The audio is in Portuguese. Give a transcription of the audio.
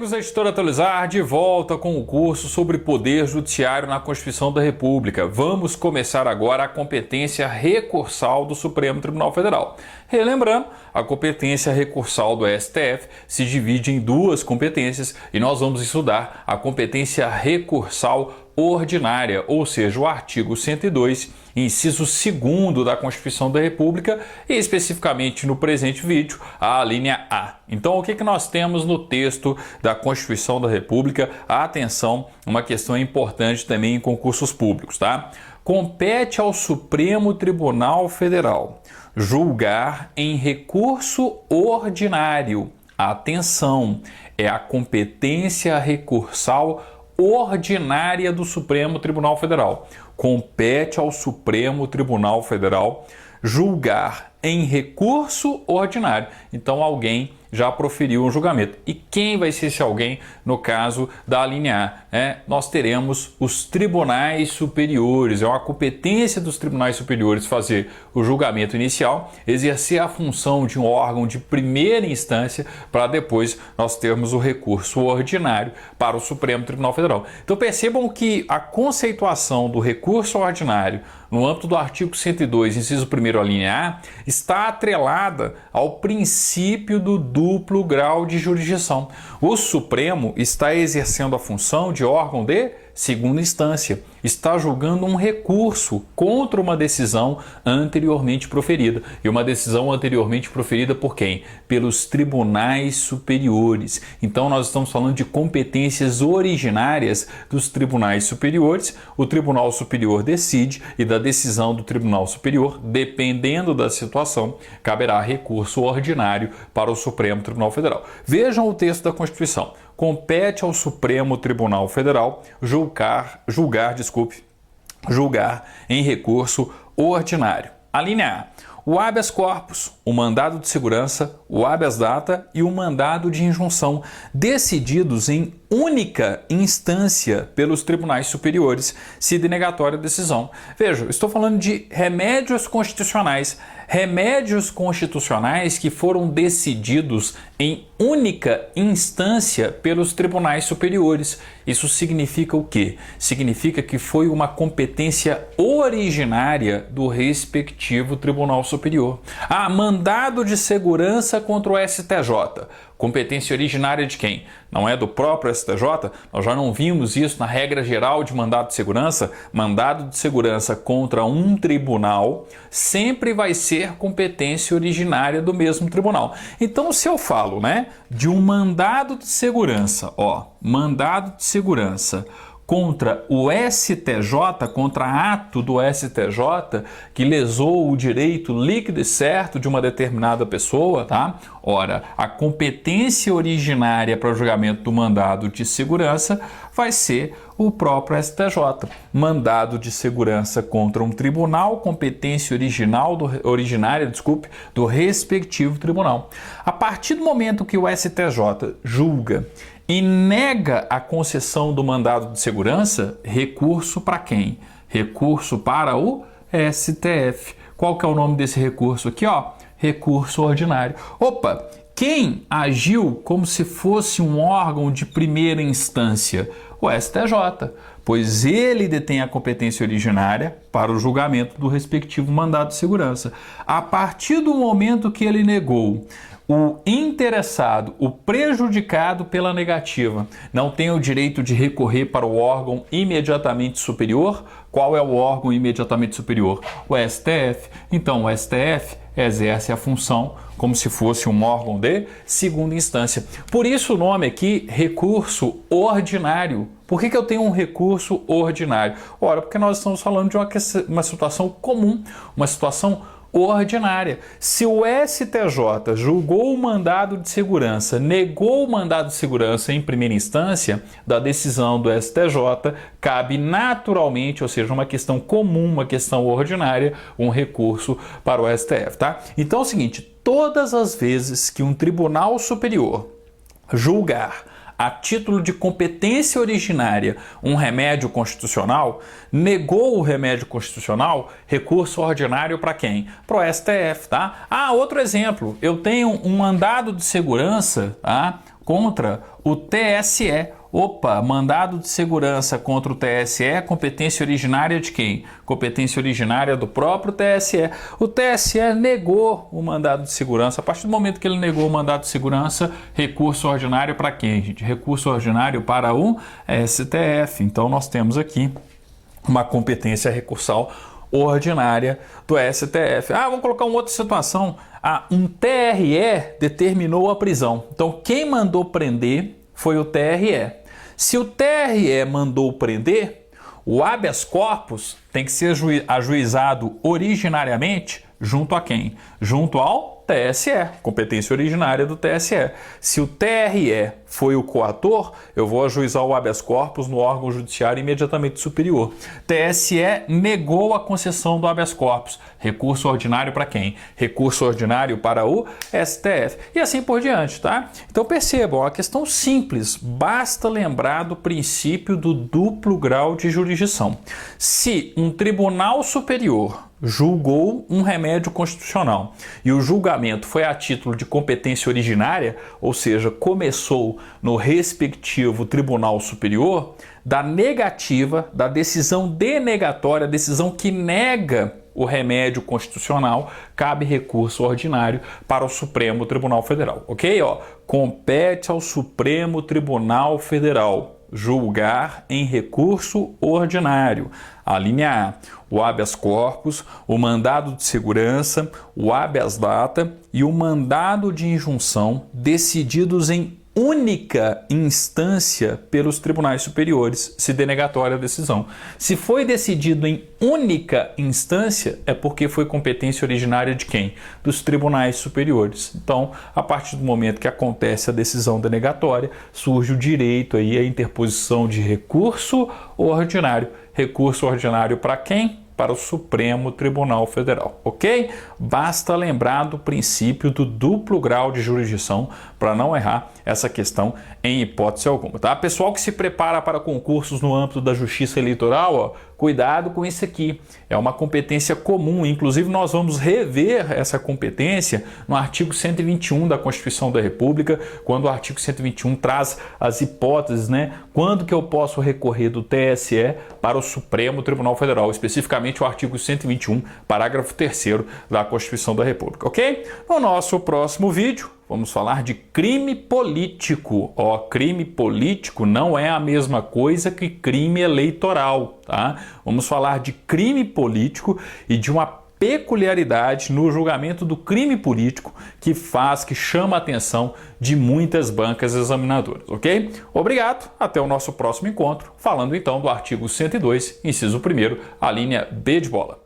amigos da Editora Atualizar, de volta com o curso sobre Poder Judiciário na Constituição da República. Vamos começar agora a competência recursal do Supremo Tribunal Federal. Relembrando, a competência recursal do STF se divide em duas competências e nós vamos estudar a competência recursal ordinária, ou seja, o artigo 102, inciso 2º da Constituição da República e especificamente no presente vídeo, a linha A. Então, o que nós temos no texto da Constituição da República? Atenção, uma questão importante também em concursos públicos, tá? Compete ao Supremo Tribunal Federal julgar em recurso ordinário. Atenção, é a competência recursal ordinária do Supremo Tribunal Federal. Compete ao Supremo Tribunal Federal julgar em recurso ordinário. Então alguém já proferiu um julgamento. E quem vai ser esse alguém no caso da linha A? Nós teremos os tribunais superiores. É uma competência dos tribunais superiores fazer o julgamento inicial, exercer a função de um órgão de primeira instância para depois nós termos o recurso ordinário para o Supremo Tribunal Federal. Então percebam que a conceituação do recurso ordinário no âmbito do artigo 102, inciso 1º, a linha A, está atrelada ao princípio do duplo grau de jurisdição. O Supremo está exercendo a função de órgão de segunda instância, está julgando um recurso contra uma decisão anteriormente proferida. E uma decisão anteriormente proferida por quem? Pelos tribunais superiores. Então nós estamos falando de competências originárias dos tribunais superiores. O Tribunal Superior decide e da decisão do Tribunal Superior, dependendo da situação, caberá recurso ordinário para o Supremo Tribunal Federal. Vejam o texto da Constituição. Compete ao Supremo Tribunal Federal julgar em recurso ordinário. A linha A. O habeas corpus, o mandado de segurança, o habeas data e o mandado de injunção, decididos em única instância pelos tribunais superiores, se denegatória a decisão. Veja, estou falando de remédios constitucionais que foram decididos em única instância pelos tribunais superiores. Isso significa o quê? Significa que foi uma competência originária do respectivo tribunal superior. Mandado de segurança contra o STJ. Competência originária de quem? Não é do próprio STJ? Nós já não vimos isso na regra geral de mandado de segurança? Mandado de segurança contra um tribunal sempre vai ser competência originária do mesmo tribunal. Então, se eu falo, de um mandado de segurança, mandado de segurança contra o STJ, contra ato do STJ que lesou o direito líquido e certo de uma determinada pessoa, tá? Ora, a competência originária para o julgamento do mandado de segurança vai ser o próprio STJ. Mandado de segurança contra um tribunal, competência originária do respectivo tribunal. A partir do momento que o STJ julga e nega a concessão do mandado de segurança, recurso para quem? Recurso para o STF. Qual que é o nome desse recurso aqui? Recurso ordinário. Quem agiu como se fosse um órgão de primeira instância? O STJ, pois ele detém a competência originária para o julgamento do respectivo mandado de segurança. A partir do momento que ele negou, o interessado, o prejudicado pela negativa, não tem o direito de recorrer para o órgão imediatamente superior. Qual é o órgão imediatamente superior? O STF. Então, o STF exerce a função como se fosse um órgão de segunda instância. Por isso o nome aqui, recurso ordinário. Por que eu tenho um recurso ordinário? Ora, porque nós estamos falando de uma situação comum, uma situação ordinária. Se o STJ julgou o mandado de segurança, negou o mandado de segurança em primeira instância da decisão do STJ, cabe naturalmente, ou seja, uma questão comum, uma questão ordinária, um recurso para o STF, tá? Então é o seguinte, todas as vezes que um tribunal superior julgar a título de competência originária um remédio constitucional, negou o remédio constitucional, recurso ordinário para quem? Para o STF, tá? Outro exemplo, eu tenho um mandado de segurança, tá? contra o TSE. Opa, mandado de segurança contra o TSE, competência originária de quem? Competência originária do próprio TSE. O TSE negou o mandado de segurança. A partir do momento que ele negou o mandado de segurança, recurso ordinário para quem, gente? Recurso ordinário para o STF. Então nós temos aqui uma competência recursal ordinária do STF. Vamos colocar uma outra situação. Um TRE determinou a prisão. Então quem mandou prender foi o TRE. Se o TRE mandou prender, o habeas corpus tem que ser ajuizado originariamente junto a quem? Junto ao TSE, competência originária do TSE. Se o TRE foi o coator, eu vou ajuizar o habeas corpus no órgão judiciário imediatamente superior. TSE negou a concessão do habeas corpus. Recurso ordinário para quem? Recurso ordinário para o STF. E assim por diante, tá? Então percebam, uma questão simples. Basta lembrar do princípio do duplo grau de jurisdição. Se um tribunal superior julgou um remédio constitucional e o julgamento foi a título de competência originária, ou seja, começou no respectivo tribunal superior, da negativa, da decisão denegatória, decisão que nega o remédio constitucional, cabe recurso ordinário para o Supremo Tribunal Federal, ok? Compete ao Supremo Tribunal Federal julgar em recurso ordinário. A linha A, o habeas corpus, o mandado de segurança, o habeas data e o mandado de injunção decididos em única instância pelos tribunais superiores, se denegatória a decisão. Se foi decidido em única instância, é porque foi competência originária de quem? Dos tribunais superiores. Então, a partir do momento que acontece a decisão denegatória, surge o direito aí à interposição de recurso ordinário. Recurso ordinário para quem? Para o Supremo Tribunal Federal, ok? Basta lembrar do princípio do duplo grau de jurisdição para não errar essa questão em hipótese alguma, tá? Pessoal que se prepara para concursos no âmbito da Justiça Eleitoral, cuidado com isso aqui. É uma competência comum, inclusive nós vamos rever essa competência no artigo 121 da Constituição da República, quando o artigo 121 traz as hipóteses, né? Quando que eu posso recorrer do TSE para o Supremo Tribunal Federal, especificamente o artigo 121, parágrafo 3º da Constituição da República, ok? No nosso próximo vídeo, vamos falar de crime político. Crime político não é a mesma coisa que crime eleitoral, tá? Vamos falar de crime político e de uma peculiaridade no julgamento do crime político que chama a atenção de muitas bancas examinadoras, ok? Obrigado, até o nosso próximo encontro, falando então do artigo 102, inciso 1º, a linha B de bola.